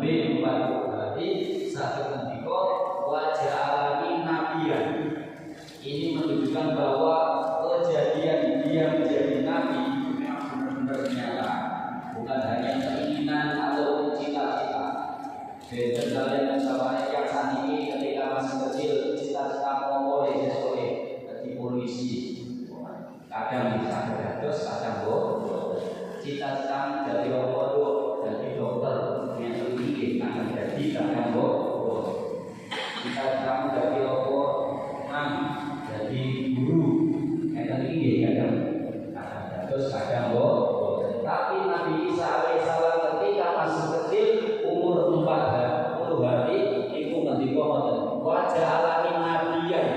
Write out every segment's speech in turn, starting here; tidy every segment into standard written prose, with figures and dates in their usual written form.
umure 40 hari saged ngendika wajah alami nabiyan. Ini menunjukkan bahwa kejadian dia menjadi nabi benar-benar nyata, bukan hanya keinginan atau cita-cita. Beda kalian sama yang saat ini ketika masih kecil cita-cita mau boleh jadi polisi, kadang bisa terus kadang bodoh. Cita-cita jadi bodoh, jadi dokter yang tinggi akan jadi kadang bodoh. Cita-cita jadi jadi guru yang tinggi kadang terus kadang bodoh. Tapi Nabi Isa alaihissalam ketika masih kecil umur 40 hari itu ngendika ngoten wajah alami nabiyan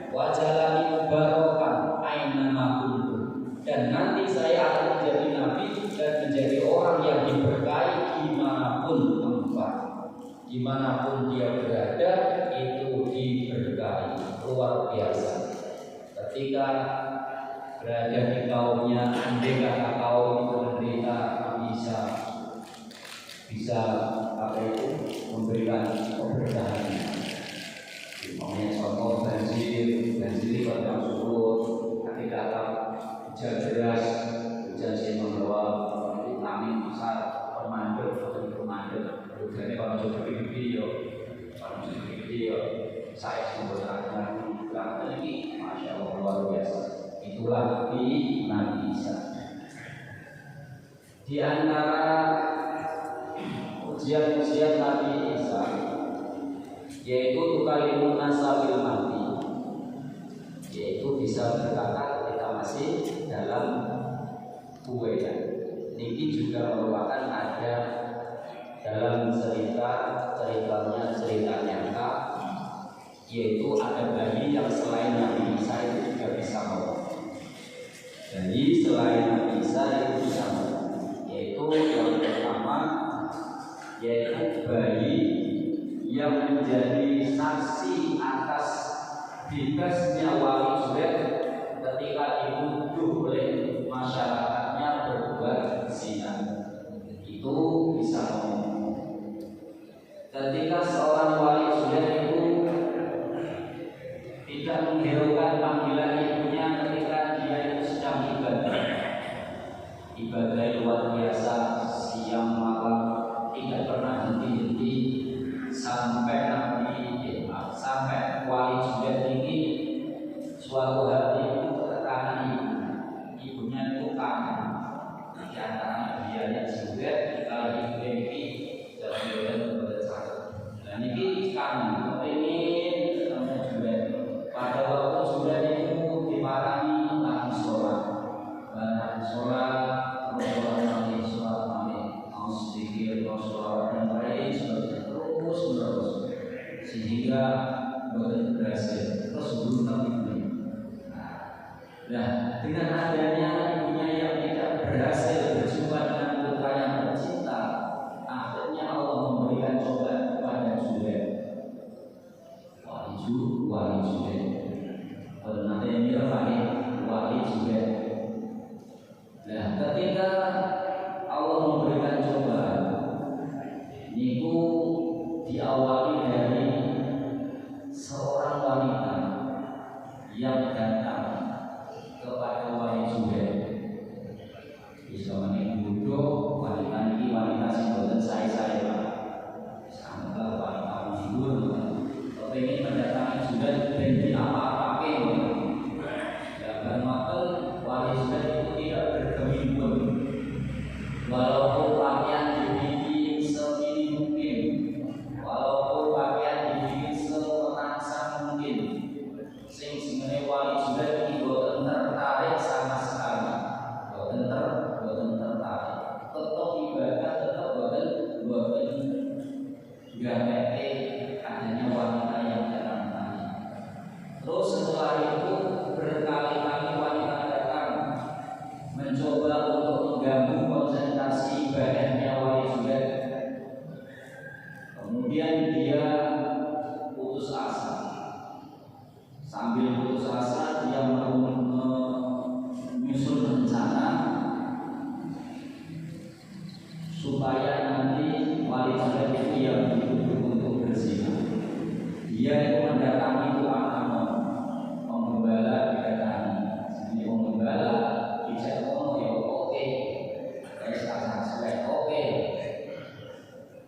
wajah alami mubarokan aina kuntum, dan nanti saya akan menjadi nabi dan menjadi orang yang diberkahi dimanapun tempat, dimanapun dia berada itu diberkahi luar biasa. Ketika berada di kaumnya, andai kata kaum itu menderita, bisa apa itu memberikan keberkahan. Umpamanya contoh banjir pada surut, nanti datang hujan deras, hujan yang membawa vitamin besar, permandek, hujannya kalau sudah gede saya sebenarnya ini masya Allah luar biasa. Itulah Nabi Isa. Di antara ujian Nabi Isa yaitu tukalimun nasabil mati, yaitu bisa berkata ketika masih dalam kuwetan. Ini juga merupakan ada dalam ceritanya cerita nyata, yaitu ada bayi yang selain Nabi Isa itu juga bisa ngomong. Jadi selain Nabi Isa itu bisa ngomong, yaitu yang pertama yaitu bayi yang menjadi saksi atas bebasnya wali Zubair ketika dituduh oleh masyarakatnya berbuat zina. Itu bisa ngomong. Ketika seorang wali Zubair itu tidak menghiraukan panggilan ibunya ketika dia itu sedang ibadah luar biasa, siang malam tidak pernah henti-henti sampai wali Zubair ini suatu hari itu keterangan ibunya itu kangen. Di antara dia Zubair kalau ibu ini jadi bercakap, dan ini kangen kepingin sama Zubair. Pada waktu Zubair itu dimarahi tentang sholat, dan lain sebagainya terus menerus sehingga berhasil terus berulang. Nah, dengan adanya ibunya yang tidak berhasil berjumpa dengan putra yang tercinta, akhirnya Allah memberikan cobaan kepada Zubair. Wali Zubair. Nanti ini wali Zubair. Nah, ketika Allah memberikan cobaan, niku diawali dari seorang wanita yang datang kepada wali Zubair. Bisa menikmati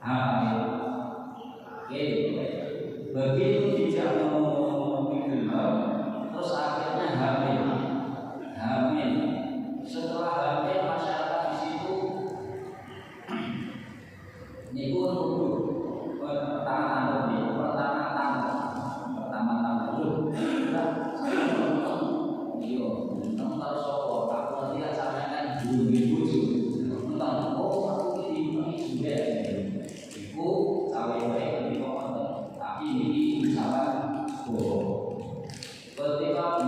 hamil. Oke, begitu tidak memikirkan, terus akhirnya hamil. Setelah hamil masyarakat di situ niku pertama tanggal dulu. Iyo, nonton sopo, aku lihat sampean dulu nonton. Oh, aku ini juga. Iku cawe-cawe di pokok, tapi ini salah. Ketika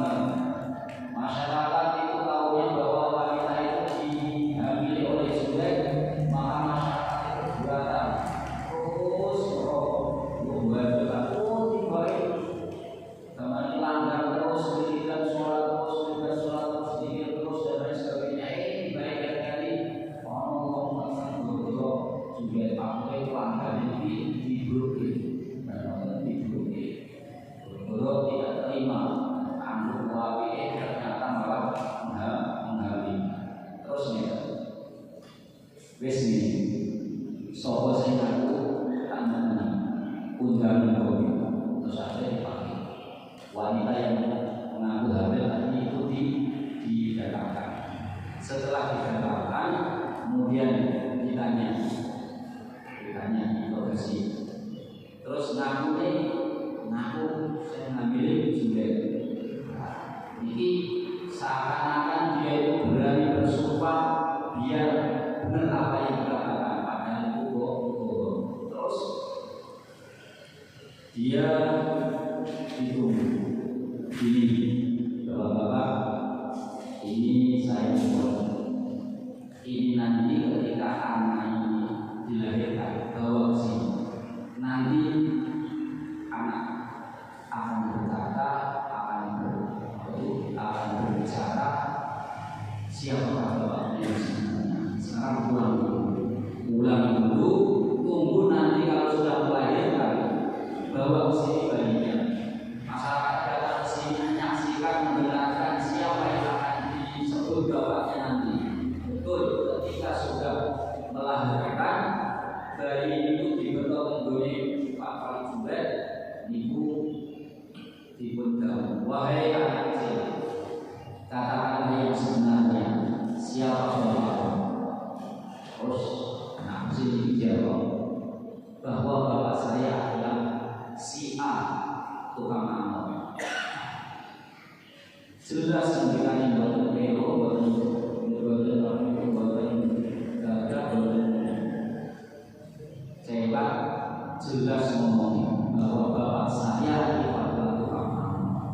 masyarakat itu tahunya bahwa wanita itu dihamili oleh Sulaim, maka masyarakat itu keberatan. Terus teman langgar terus dirikan sholat terus dikir terus dan lain sebagainya. Ini baik kali orang juga pakai langgar ini diblokir tidak terima. Anu wae ternyata malah menghamili. Terus nih, wes nih, sopo sing aku tangan undang terus ada dipanggil. Wanita yang mengaku hamil tadi itu didatangkan. Setelah didatangkan, kemudian ditanya interogasi. Terus ngaku saya ngambil juga. Ini seakan-akan dia itu berani bersumpah biar benar apa yang dikatakan, padahal itu bohong. Terus dia itu ini bapak-bapak, ini saya ini nanti ketika anak ini dilahirkan bawa ke sini, nanti anak akan berkata, akan berbicara siapa bapaknya. Sekarang ulang dulu, tunggu nanti kalau sudah melahirkan bawa ke sini bayinya. Masyarakat datang ke sini menyaksikan, mendengarkan siapa yang akan disebut bapaknya nanti. Betul, ketika sudah melahirkan bayi itu dibetul oleh Pak Khalid Zubair, ibu dibundang, wahai anak kecil, katakanlah yang sebenarnya siapa bapakmu. Terus anak kecil dijawab bahwa bapak saya adalah si A, tukang angkot. Jelas memberikan buatan hero, buatan cewa, jelas ngomongnya bahwa bapak saya adalah tukang angkot.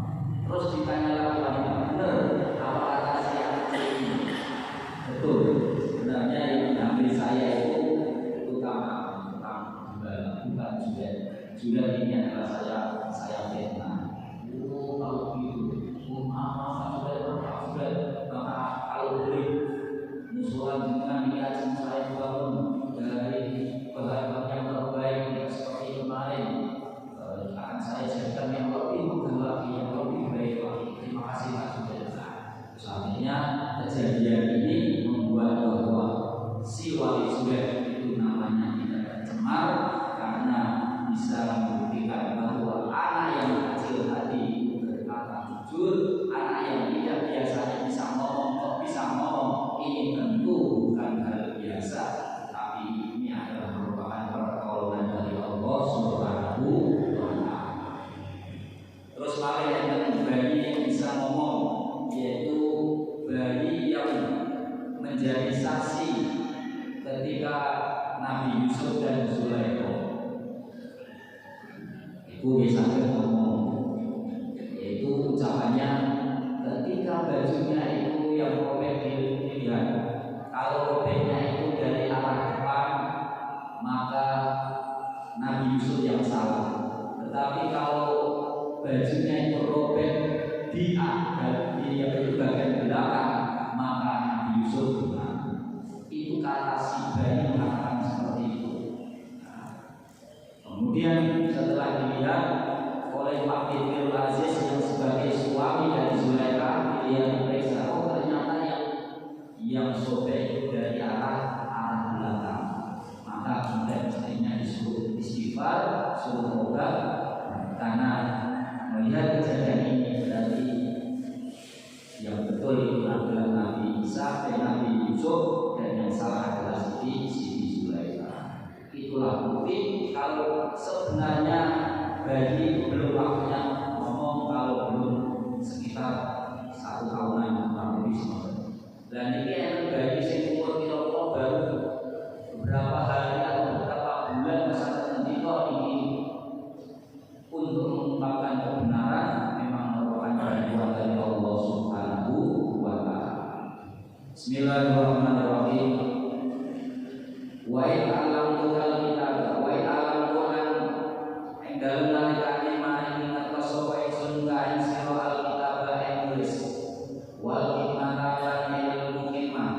Terus ditanya lagi wanita, benar apa kata saya ini? Betul, sebenarnya yang mengambil saya itu tukang bukan juga ini adalah saya fitnah. Oh, kalau begitu, maaf sudah, maka kalau boleh musuhan dengan niat saya bangun dari bahan yang terbaik seperti kemarin, akan saya jadikan yang lebih mudah lagi, yang lebih baik lagi. Terima kasih Pak Sudirman. Selanjutnya kejadian ini membuat bahwa si wali Zubair itu namanya tidak tercemar karena bisa membuktikan bahwa anak yang kecil tadi berkata jujur, anak yang tidak biasanya bisa ngomong kok bisa ngomong, ini tentu bukan hal biasa, tapi ini adalah merupakan pertolongan dari Allah Subhanahu wa Ta'ala. Terus paling yang bayi yang bisa ngomong, yaitu bayi yang menjadi saksi ketika Nabi Yusuf dan Zulaikha itu biasanya ngomong, yaitu ucapannya ketika bajunya itu yang robek dilihat. Kalau robeknya itu dari arah depan, maka Nabi Yusuf yang salah. Tetapi kalau bajunya itu robek di bagian belakang, maka Nabi Yusuf benar. Itu kata si bayi mengatakan seperti itu. Kemudian setelah dilihat oleh Pak Firul Aziz yang sebagai suami dari Zulaikha, dia diperiksa, oh ternyata yang sobek itu dari arah belakang. Maka kemudian istrinya istighfar, suruh tobat. Karena melihat kejadian ini berarti yang betul itu adalah Nabi Isa dan Nabi Yusuf, dan yang salah adalah Siti Zulaikha. Itulah bukti kalau sebenarnya bayi belum waktunya ngomong, kalau belum sekitar 1 tahunan kurang lebih semua. Dan ini yang bayi sing umur kira-kira baru beberapa hari atau beberapa bulan masa tertentu ini untuk mengungkapkan kebenaran memang merupakan bantuan dari Allah Subhanahu wa Ta'ala. Bismillahirrahmanirrahim. Wa in alamtu al-kitab wa in alamtu an ing dalem nalikane maring ngertos sapa ingsun ka ing sira al-kitab ing nulis wal hikmata lan ilmu hikmah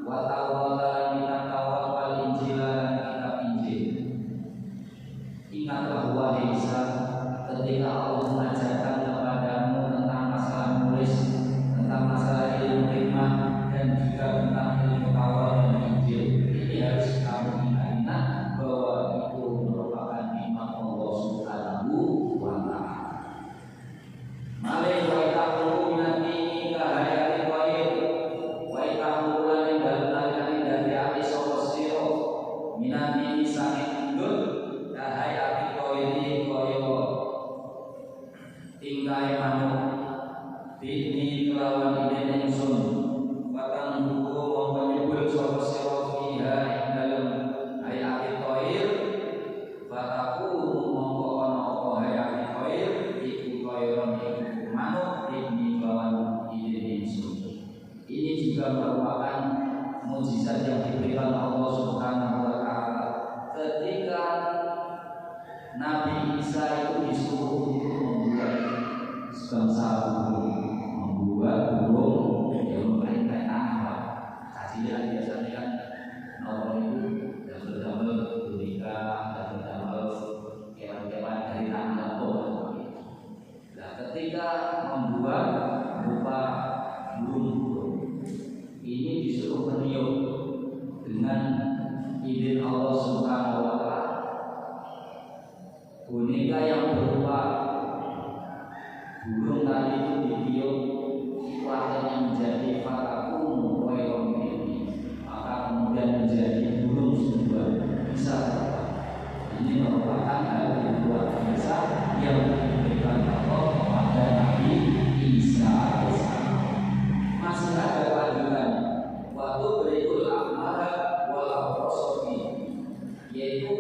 wa tawrata lan kitab Taurat wal Injil lan kitab Injil. Ingatlah wahai Isa ketika Allah mengajarkan kepadamu tentang masalah nulis, tentang masalah ilmu hikmah, dan juga tentang ilmu Taurat dan Injil. Ini harus kamu ingat bahwa itu merupakan nikmat Allah Subhanahu wa Ta'ala. Malih wa ta'muru minati ka hayati qair wa ta'muru lan dalem nalikane dadi ati sapa sira minati saking ndut ka hayati qairi kaya tingkai manuk bini kelawan inen ingsun batang buku mongko nyebul sapa sira fiha ing dalem hayati qair bataku mongko ana apa hayati qair iku kaya manuk bini kelawan inen ingsun. Ini juga merupakan mukjizat yang diberikan Allah Subhanahu wa Ta'ala ketika Nabi Isa itu disuruh untuk membuat sebangsa burung, membuat burung yang memperintah tanah. Hasilnya biasanya kan nomor itu yang berdamel boneka dan berdamel kewan-kewan dari tanah atau nah, ketika membuat berupa burung-burung ini disuruh meniup dengan izin Allah Subhanahu wa Ta'ala. Boneka yang berupa burung tadi itu ditiup, itu akhirnya menjadi fatakum koyong ini, maka kemudian menjadi burung semua bisa terbang. Ini merupakan hal yang luar biasa yang diberikan Allah kepada Nabi Isa alaihissalam. Masih ada lanjutannya. Waktu berikut akmara wal abrosoti, yaitu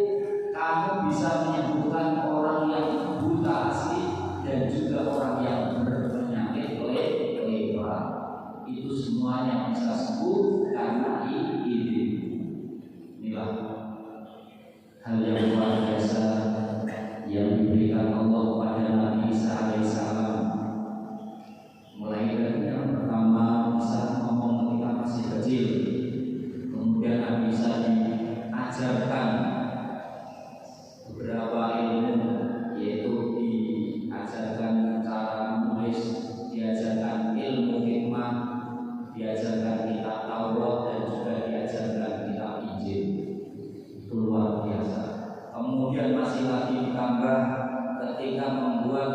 kamu bisa menyembuhkan orang yang buta asli dan juga orang yang berpenyakit lepra. Itu semuanya bisa sembuh karena izin. Inilah hal yang luar biasa yang diberikan Allah kepada Nabi Isa alaihissalam. Mulai dari yang pertama bisa ngomong ketika masih kecil, kemudian Nabi Isa diajarkan beberapa ilmu, yaitu diajarkan cara menulis, diajarkan ilmu hikmah, diajarkan kitab Taurat, dan juga diajarkan kitab Injil. Itu luar biasa. Kemudian masih lagi ditambah ketika membuat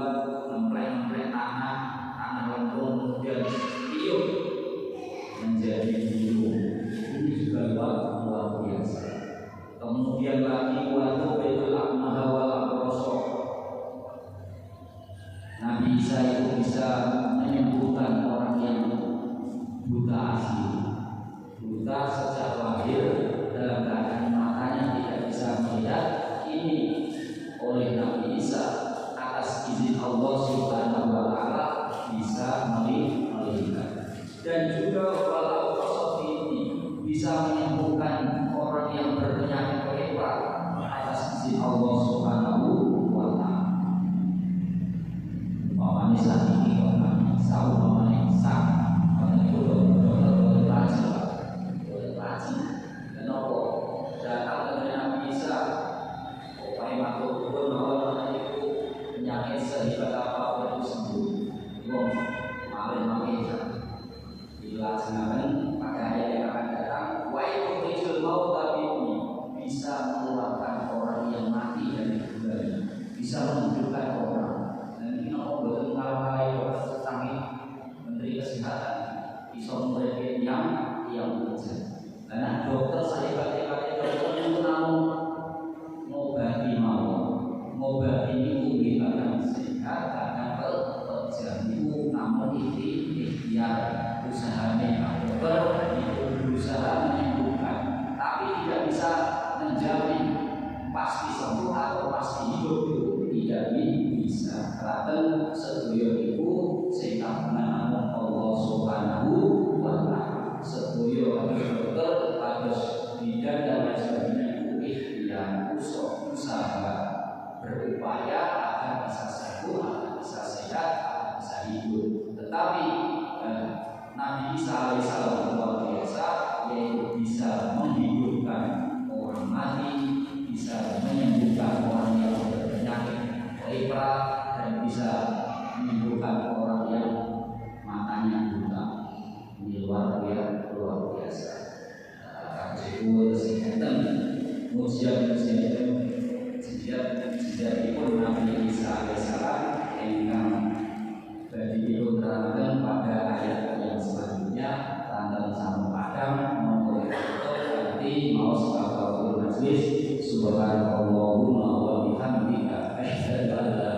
ngempleng-ngempleng tanah lempung, kemudian tiup menjadi burung. Ini juga luar biasa. Kemudian lagi waktu betul akmaha wal abrosok, Nabi Isa itu bisa menyembuhkan orang yang buta asli, buta sejak lahir dalam keadaan matanya tidak bisa melihat. Ini oleh Nabi Isa atas izin Allah Subhanahu wa Ta'ala bisa melihat. Dan juga wal abrosok ini bisa menyembuhkan orang yang berpenyakit lepra atas izin Allah Subhanahu wa Ta'ala. Mamane saat ini orang tahu mamane sak, karena itu dokter pelajar mengeluarkan orang yang mati dari kuburan, bisa menghidupkan orang. Dan ini kalau betul kalau dokter canggih menteri kesehatan bisa memberikan yang bekerja. Karena dokter saya pakai dokter itu namun ngobati ngobati itu bukan sehat karena kerja itu namun ikhtiar usahanya dokter itu berusaha menyembuhkan, tapi tidak bisa menjamin pasti sembuh atau pasti hidup, itu tidak bisa. Karena sedaya itu sekat namun Allah Subhanahu wa Ta'ala. Sedaya dokter harus bidan dan lain sebagainya itu ikhtiar usaha berupaya agar bisa sembuh, agar bisa sehat, agar bisa hidup. Tetapi Nabi Isa alaihissalam luar biasa, yaitu bisa menghidupkan orang mati, bisa menyembuhkan orang yang berpenyakit lepra, dan bisa menyembuhkan orang yang matanya buta. Ini luar biasa. Kajibul sehatan mujian itu Nabi Isa alaihissalam yang bagi itu terangkan pada ayat yang selanjutnya tentang sama padam memulai itu nanti mau sebagai majlis subhanallahumma wa bihamdika asyhadu an la